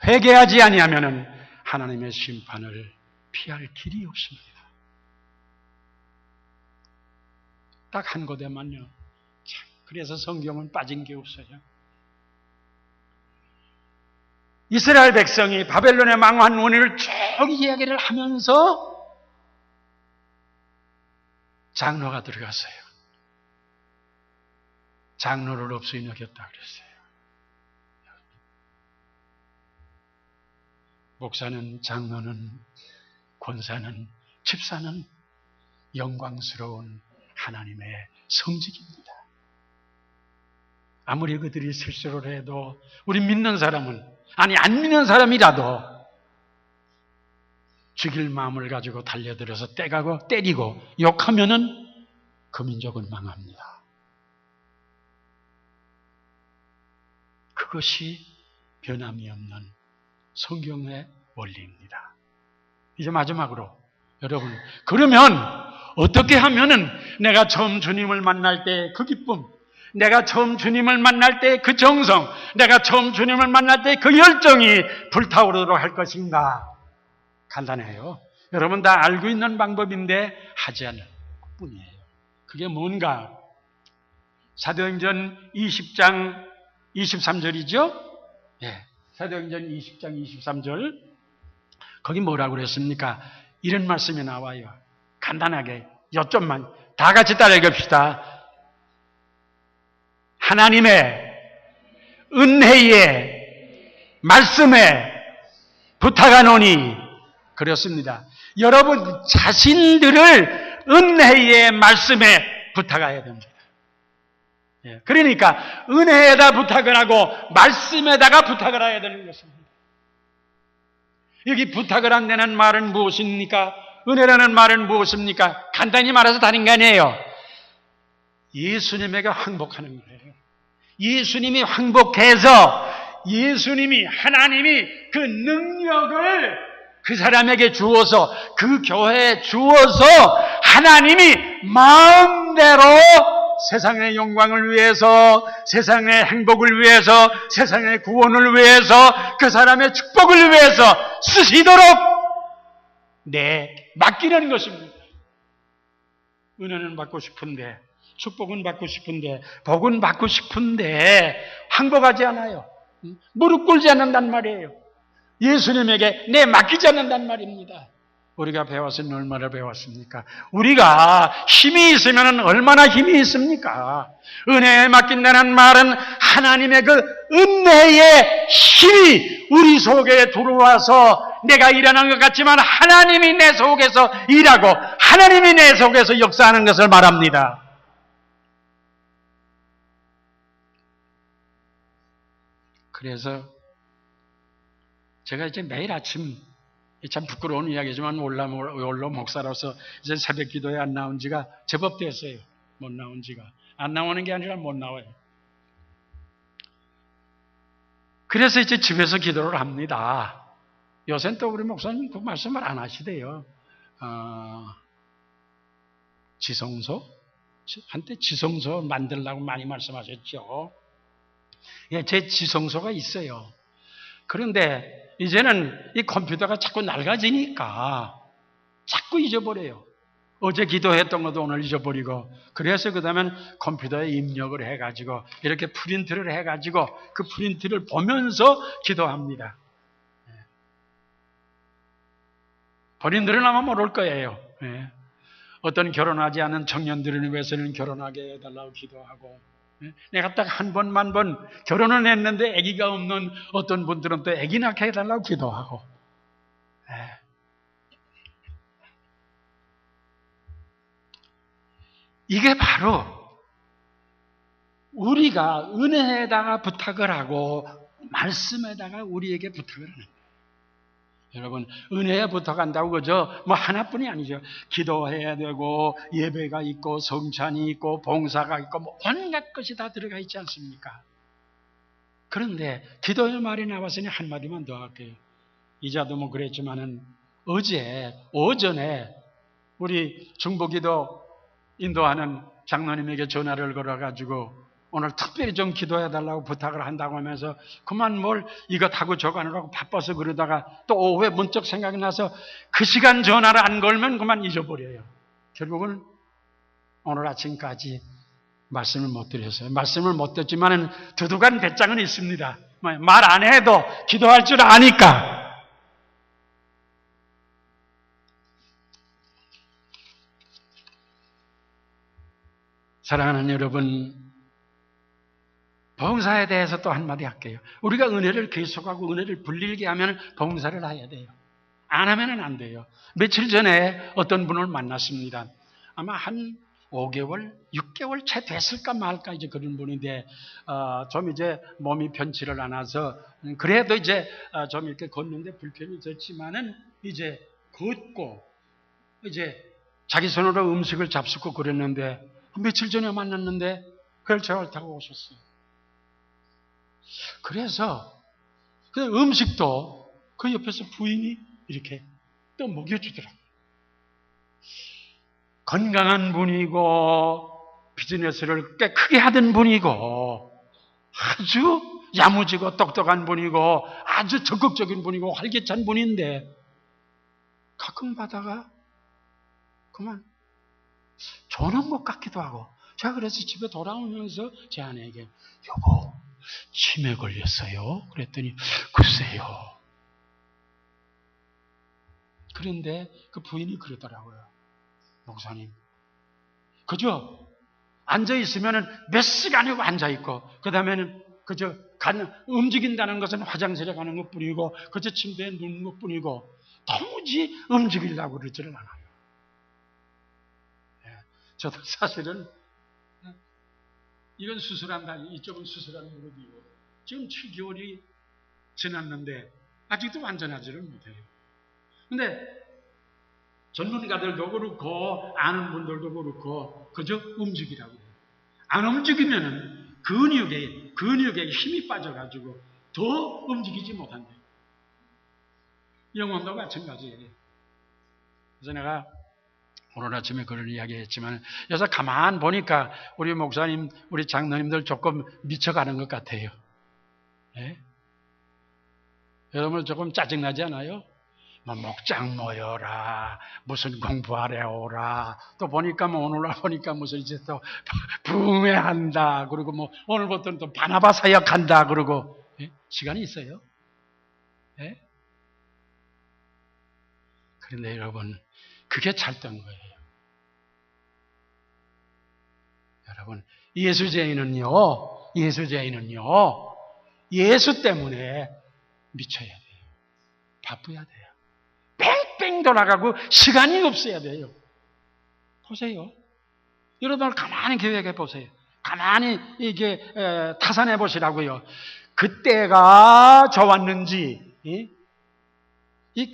회개하지 아니하면은 하나님의 심판을 피할 길이 없습니다. 딱 한 곳에만요. 참, 그래서 성경은 빠진 게 없어요. 이스라엘 백성이 바벨론에 망한 원인을 쭉 이야기를 하면서 장로가 들어갔어요. 장로를 없이 여겼다 그랬어요. 목사는, 장로는, 권사는, 집사는 영광스러운 하나님의 성직입니다. 아무리 그들이 실수를 해도 우리 믿는 사람은, 아니 안 믿는 사람이라도 죽일 마음을 가지고 달려들어서 떼가고 때리고 욕하면은 그 민족은 망합니다. 그것이 변함이 없는 성경의 원리입니다. 이제 마지막으로 여러분, 그러면 어떻게 하면은 내가 처음 주님을 만날 때 그 기쁨, 내가 처음 주님을 만날 때 그 정성, 내가 처음 주님을 만날 때 그 열정이 불타오르도록 할 것인가? 간단해요. 여러분 다 알고 있는 방법인데 하지 않을 뿐이에요. 그게 뭔가? 사도행전 20장 23절이죠? 예. 사도행전 20장 23절. 거기 뭐라고 그랬습니까? 이런 말씀이 나와요. 간단하게 몇 점만 다 같이 따라 읽읍시다. 하나님의 은혜의 말씀에 부탁하노니. 그렇습니다. 여러분 자신들을 은혜의 말씀에 부탁해야 됩니다. 그러니까 은혜에다 부탁을 하고 말씀에다가 부탁을 해야 되는 것입니다. 여기 부탁을 한다는 말은 무엇입니까? 은혜라는 말은 무엇입니까? 간단히 말해서 다른 게 아니에요. 예수님에게 항복하는 거예요. 예수님이 항복해서 예수님이, 하나님이 그 능력을 그 사람에게 주어서, 그 교회에 주어서 하나님이 마음대로 세상의 영광을 위해서, 세상의 행복을 위해서, 세상의 구원을 위해서, 그 사람의 축복을 위해서 쓰시도록 맡기는 것입니다. 은혜는 받고 싶은데, 축복은 받고 싶은데, 복은 받고 싶은데 항복하지 않아요. 무릎 꿇지 않는단 말이에요. 예수님에게 맡기지 않는단 말입니다. 우리가 배웠으면 얼마나 배웠습니까? 우리가 힘이 있으면 얼마나 힘이 있습니까? 은혜에 맡긴다는 말은 하나님의 그 은혜의 힘이 우리 속에 들어와서 내가 일하는 것 같지만 하나님이 내 속에서 일하고 하나님이 내 속에서 역사하는 것을 말합니다. 그래서 제가 이제 매일 아침, 참 부끄러운 이야기지만 원로 목사로서 이제 새벽 기도에 안 나온 지가 제법 됐어요. 못 나온 지가. 안 나오는 게 아니라 못 나와요. 그래서 이제 집에서 기도를 합니다. 요새는 또 우리 목사님 그 말씀을 안 하시대요. 지성소? 한때 지성소 만들라고 많이 말씀하셨죠. 예, 제 지성소가 있어요. 그런데 이제는 이 컴퓨터가 자꾸 낡아지니까 자꾸 잊어버려요. 어제 기도했던 것도 오늘 잊어버리고, 그래서 그 다음엔 컴퓨터에 입력을 해가지고 이렇게 프린트를 해가지고 그 프린트를 보면서 기도합니다. 본인들은 아마 모를 거예요. 어떤 결혼하지 않은 청년들을 위해서는 결혼하게 해달라고 기도하고, 내가 딱 한 번, 만 번 결혼은 했는데 아기가 없는 어떤 분들은 또 아기 낳게 해달라고 기도하고. 이게 바로 우리가 은혜에다가 부탁을 하고 말씀에다가 우리에게 부탁을 하는 거예요. 여러분, 은혜에 부탁한다고 그저 뭐 하나뿐이 아니죠. 기도해야 되고 예배가 있고 성찬이 있고 봉사가 있고 뭐 온갖 것이 다 들어가 있지 않습니까? 그런데 기도의 말이 나왔으니 한마디만 더 할게요. 이자도 뭐 그랬지만은 어제 오전에 우리 중보기도 인도하는 장로님에게 전화를 걸어가지고 오늘 특별히 좀 기도해달라고 부탁을 한다고 하면서 그만 뭘 이것하고 저거하느라고 바빠서 그러다가 또 오후에 문득 생각이 나서 그 시간 전화를 안 걸면 그만 잊어버려요. 결국은 오늘 아침까지 말씀을 못 드렸어요. 말씀을 못 듣지만은 두둑한 배짱은 있습니다. 말 안 해도 기도할 줄 아니까. 사랑하는 여러분, 봉사에 대해서 또 한마디 할게요. 우리가 은혜를 계속하고 은혜를 불릴게 하면 봉사를 해야 돼요. 안 하면 안 돼요. 며칠 전에 어떤 분을 만났습니다. 아마 한 5개월, 6개월 채 됐을까 말까 이제 그런 분인데, 좀 이제 몸이 편치를 않아서, 그래도 이제 좀 이렇게 걷는데 불편이 졌지만은 이제 걷고, 이제 자기 손으로 음식을 잡수고 그랬는데, 며칠 전에 만났는데, 휠체어를 타고 오셨어요. 그래서 그 음식도 그 옆에서 부인이 이렇게 또 먹여주더라고요. 건강한 분이고 비즈니스를 꽤 크게 하던 분이고 아주 야무지고 똑똑한 분이고 아주 적극적인 분이고 활기찬 분인데 가끔 가다가 그만 조는 것 같기도 하고, 제가 그래서 집에 돌아오면서 제 아내에게 여보 치매 걸렸어요. 그랬더니 글쎄요. 그런데 그 부인이 그러더라고요. 목사님, 그저 앉아있으면 몇 시간이고 앉아있고 그 다음에는 그저 움직인다는 것은 화장실에 가는 것뿐이고 그저 침대에 누는 것뿐이고 도무지 움직이려고 그러지를 않아요. 저도 사실은 이건 수술한다, 이쪽은 수술한 무릎이고 지금 7개월이 지났는데 아직도 완전하지를 못해요. 근데 전문가들도 그렇고 아는 분들도 그렇고 그저 움직이라고 해요. 안 움직이면은 근육에 힘이 빠져가지고 더 움직이지 못한대요. 영혼도 마찬가지예요. 그래서 내가 오늘 아침에 그런 이야기 했지만, 여기서 가만 보니까 우리 목사님, 우리 장로님들 조금 미쳐가는 것 같아요. 예? 여러분 조금 짜증나지 않아요? 뭐 목장 모여라, 무슨 공부하래 오라, 또 보니까 뭐 오늘 보니까 무슨 이제 또 부흥회한다, 그리고 뭐 오늘부터는 또 바나바 사역한다, 그러고 예? 시간이 있어요? 예? 그런데 여러분, 그게 찰던 거예요. 여러분, 예수제인은요, 예수 때문에 미쳐야 돼요. 바빠야 돼요. 뺑뺑 돌아가고 시간이 없어야 돼요. 보세요. 여러분 가만히 계획해 보세요. 가만히 이게 타산해 보시라고요. 그때가 좋았는지, 이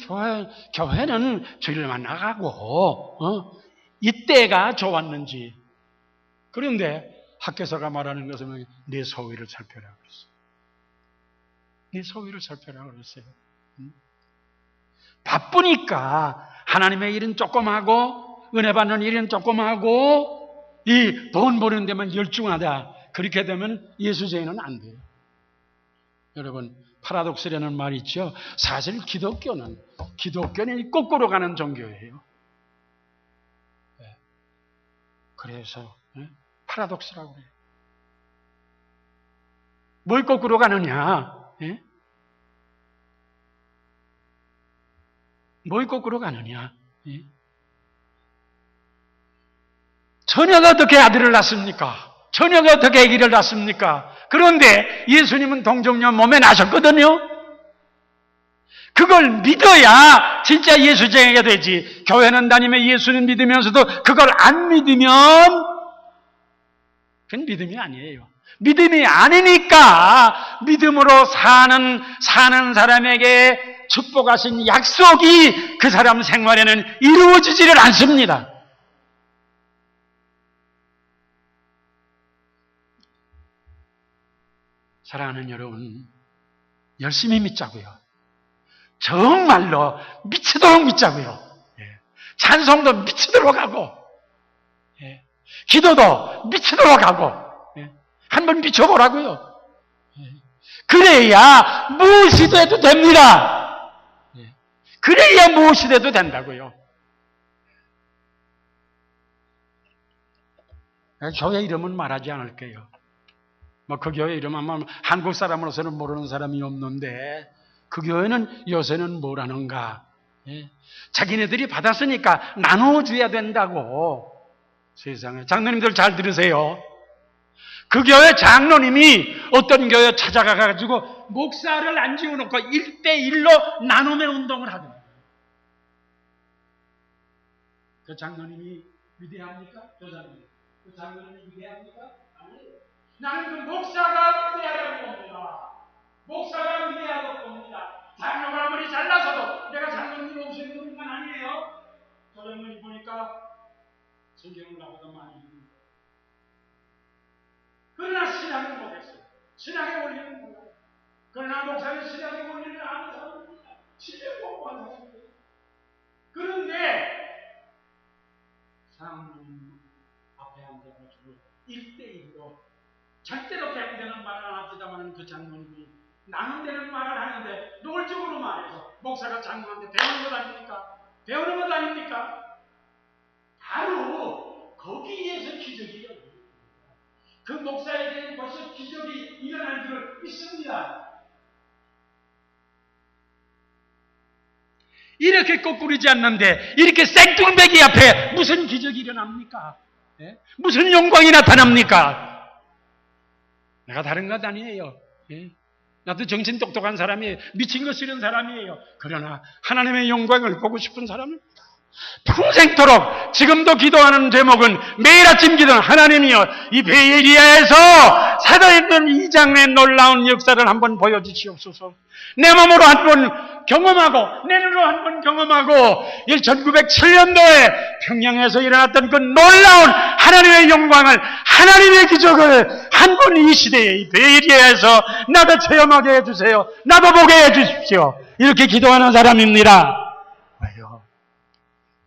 교회는 주일만 나가고, 이때가 좋았는지. 그런데 학교서가 말하는 것은 네 소위를 살펴라 그랬어요. 네 소위를 살펴라 그랬어요. 바쁘니까 하나님의 일은 조금 하고 은혜 받는 일은 조금 하고 이 돈 버는 데만 열중하다. 그렇게 되면 예수쟁이는 안 돼요. 여러분, 파라독스라는 말이 있죠. 사실 기독교는 거꾸로 가는 종교예요. 그래서 파라독스라고 그래요. 뭘 거꾸로 가느냐? 뭘 거꾸로 가느냐? 처녀가 어떻게 아들을 낳습니까? 처녀가 어떻게 아기를 낳습니까? 그런데 예수님은 동정녀 몸에 나셨거든요. 그걸 믿어야 진짜 예수쟁이가 되지. 교회는 다니며 예수는 믿으면서도 그걸 안 믿으면 그건 믿음이 아니에요. 믿음이 아니니까 믿음으로 사는 사람에게 축복하신 약속이 그 사람 생활에는 이루어지지를 않습니다. 사랑하는 여러분, 열심히 믿자고요. 정말로 미치도록 믿자고요. 찬송도 미치도록 하고, 기도도 미치도록 하고, 한번 미쳐보라고요. 그래야 무엇이도 해도 됩니다. 그래야 무엇이도 해도 된다고요. 교회 이름은 말하지 않을게요. 그 교회 이름 아마 한국 사람으로서는 모르는 사람이 없는데 그 교회는 요새는 뭐라는가? 자기네들이 받았으니까 나눠줘야 된다고. 세상에. 장로님들 잘 들으세요. 그 교회 장로님이 어떤 교회 찾아가가지고 목사를 안 지어놓고 1대1로 나눔의 운동을 하더라고요. 그 장로님이 위대합니까? 그 장로님이 위대합니까? 아니에요. 나는 그 목사가 위대하다고 봅니다. 목사가 위대하다고 봅니다. 장로가 아무리 잘나서도 내가 장로님 없애는 것만 아니에요. 저 장로님 보니까 성경을 나보다 많이 읽는 거예요. 그러나 신학은 못했어요. 신학의 원리는 몰라요. 그러나 목사는 신학의 원리를 아는 사람입니다. 신학 공부한 사람입니다. 그런데 장로님 앞에 앉아가지고 1대1로 절대로 배운다는 말을 안 합니다만 그 장로님이 나눈다는 말을 하는데 노골적으로 말해서 목사가 장로한테 배우는 것 아닙니까? 배우는 것 아닙니까? 바로 거기에서 기적이 일어납니다. 그 목사에게는 벌써 기적이 일어난 줄 믿습니다. 이렇게 거꾸리지 않는데 이렇게 생뚱배기 앞에 무슨 기적이 일어납니까? 무슨 영광이 나타납니까? 내가 다른 것 아니에요. 나도 정신 똑똑한 사람이에요. 미친 것 싫은 사람이에요. 그러나 하나님의 영광을 보고 싶은 사람은 평생토록 지금도 기도하는 제목은 매일 아침 기도는 하나님이여 이 베에리아에서 살아있는 이 장의 놀라운 역사를 한번 보여주시옵소서. 내 몸으로 한번 경험하고 내 눈으로 한번 경험하고 1907년도에 평양에서 일어났던 그 놀라운 하나님의 영광을 하나님의 기적을 한 번 이 시대에 이 베에리아에서 나도 체험하게 해주세요. 나도 보게 해주십시오. 이렇게 기도하는 사람입니다. 왜요?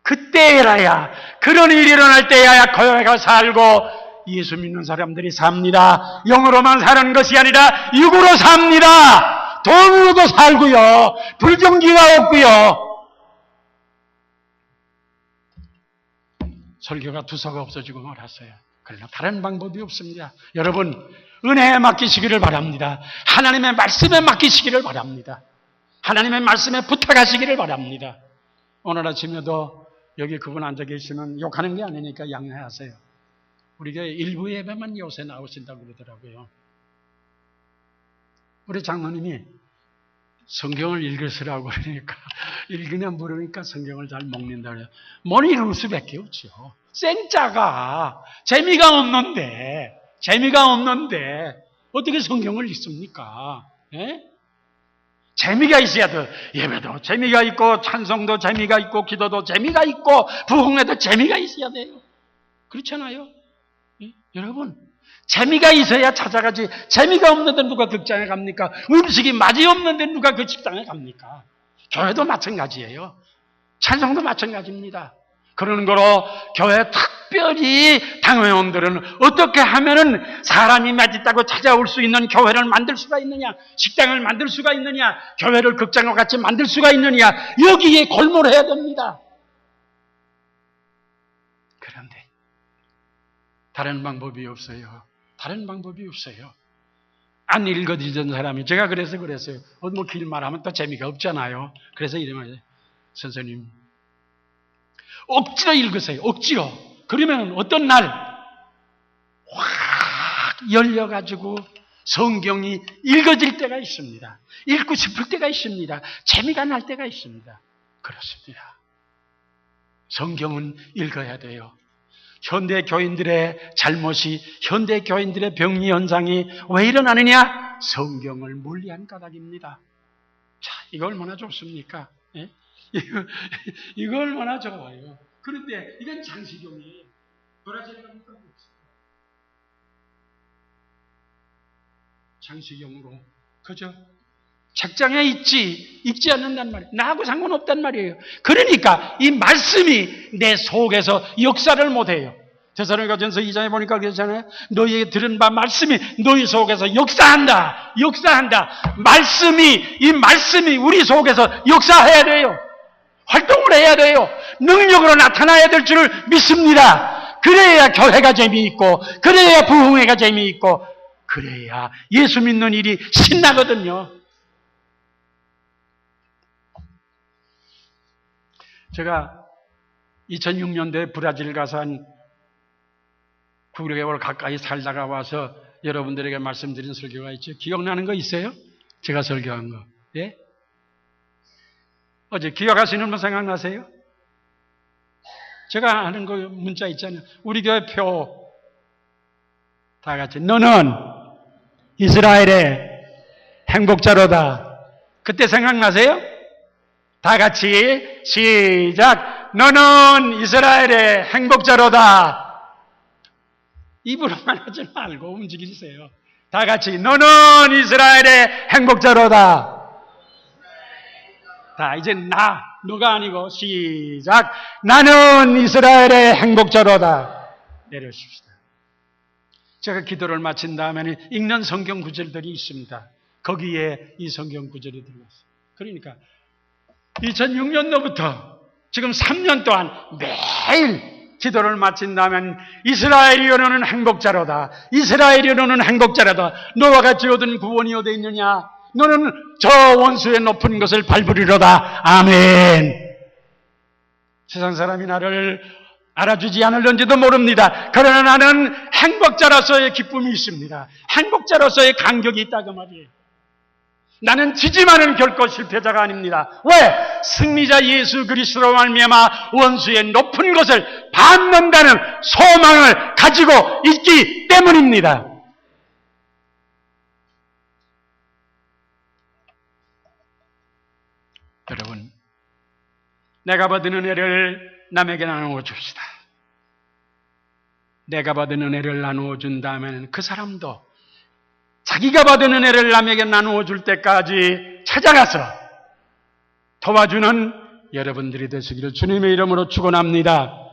그때라야 그런 일이 일어날 때야 교회가 살고 예수 믿는 사람들이 삽니다. 영으로만 사는 것이 아니라 육으로 삽니다. 돈으로도 살고요. 불경기가 없고요. 설교가 두서가 없어지고 말았어요. 그러나 다른 방법이 없습니다. 여러분 은혜에 맡기시기를 바랍니다. 하나님의 말씀에 맡기시기를 바랍니다. 하나님의 말씀에 부탁하시기를 바랍니다. 오늘 아침에도 여기 그분 앉아 계시면 욕하는 게 아니니까 양해하세요. 우리 교회 일부 예배만 요새 나오신다고 그러더라고요. 우리 장로님이 성경을 읽으시라고 그러니까 읽으면 모르니까 성경을 잘 먹는다 그래요. 못 읽을 수밖에 없죠. 생짜가 재미가 없는데 어떻게 성경을 읽습니까? 재미가 있어야 돼. 예배도 재미가 있고 찬송도 재미가 있고 기도도 재미가 있고 부흥회도 재미가 있어야 돼요. 그렇잖아요. 여러분 재미가 있어야 찾아가지. 재미가 없는데 누가 극장에 갑니까? 음식이 맛이 없는데 누가 그 식당에 갑니까? 교회도 마찬가지예요. 찬송도 마찬가지입니다. 그런 거로 교회 특별히 당회원들은 어떻게 하면은 사람이 맞있다고 찾아올 수 있는 교회를 만들 수가 있느냐, 식당을 만들 수가 있느냐, 교회를 극장과 같이 만들 수가 있느냐, 여기에 골몰해야 됩니다. 그런데 다른 방법이 없어요. 다른 방법이 없어요. 안 읽어지던 사람이, 제가 그래서 그랬어요. 뭐 길 말하면 또 재미가 없잖아요. 그래서 이러면, 선생님, 억지로 읽으세요. 억지로. 그러면 어떤 날, 확 열려가지고 성경이 읽어질 때가 있습니다. 읽고 싶을 때가 있습니다. 재미가 날 때가 있습니다. 그렇습니다. 성경은 읽어야 돼요. 현대 교인들의 잘못이, 현대 교인들의 병리 현상이 왜 일어나느냐? 성경을 멀리한 까닭입니다. 자, 이거 얼마나 좋습니까? 예? 이거 얼마나 좋아요. 그런데 이건 장시경이에요. 브라질에 가니까 장시경으로 그죠? 책장에 읽지 않는단 말이에요. 나하고 상관없단 말이에요. 그러니까 이 말씀이 내 속에서 역사를 못해요. 데살로니가전서 2장에 보니까 그러잖아요. 너희에게 들은 바 말씀이 너희 속에서 역사한다. 이 말씀이 우리 속에서 역사해야 돼요. 활동을 해야 돼요. 능력으로 나타나야 될 줄을 믿습니다. 그래야 교회가 재미있고, 그래야 부흥회가 재미있고, 그래야 예수 믿는 일이 신나거든요. 제가 2006년도에 브라질 가서 한 9개월 가까이 살다가 와서 여러분들에게 말씀드린 설교가 있죠. 기억나는 거 있어요? 제가 설교한 거. 예? 어제 기억하시는 분 생각나세요? 제가 하는 거 문자 있잖아요. 우리 교회 표 다 같이 너는 이스라엘의 행복자로다. 그때 생각나세요? 다 같이 시작. 너는 이스라엘의 행복자로다. 입으로만 하지 말고 움직이세요. 다 같이 너는 이스라엘의 행복자로다. 자, 이제 너가 아니고 시작. 나는 이스라엘의 행복자로다. 내려십시다. 제가 기도를 마친 다음에는 읽는 성경 구절들이 있습니다. 거기에 이 성경 구절이 들어갔어요. 그러니까 2006년도부터 지금 3년 동안 매일 기도를 마친 다음엔 이스라엘이여는 행복자로다. 이스라엘이여는 행복자로다. 너와 같이 얻은 구원이 어디 있느냐? 너는 저 원수의 높은 것을 밟으리로다. 아멘. 세상 사람이 나를 알아주지 않을런지도 모릅니다. 그러나 나는 행복자로서의 기쁨이 있습니다. 행복자로서의 간격이 있다 그 말이에요. 나는 지지만은 결코 실패자가 아닙니다. 왜? 승리자 예수 그리스도로 말미암아 원수의 높은 것을 밟는다는 소망을 가지고 있기 때문입니다. 여러분, 내가 받은 은혜를 남에게 나누어 줍시다. 내가 받은 은혜를 나누어 준다면 그 사람도 자기가 받은 은혜를 남에게 나누어 줄 때까지 찾아가서 도와주는 여러분들이 되시기를 주님의 이름으로 축원합니다.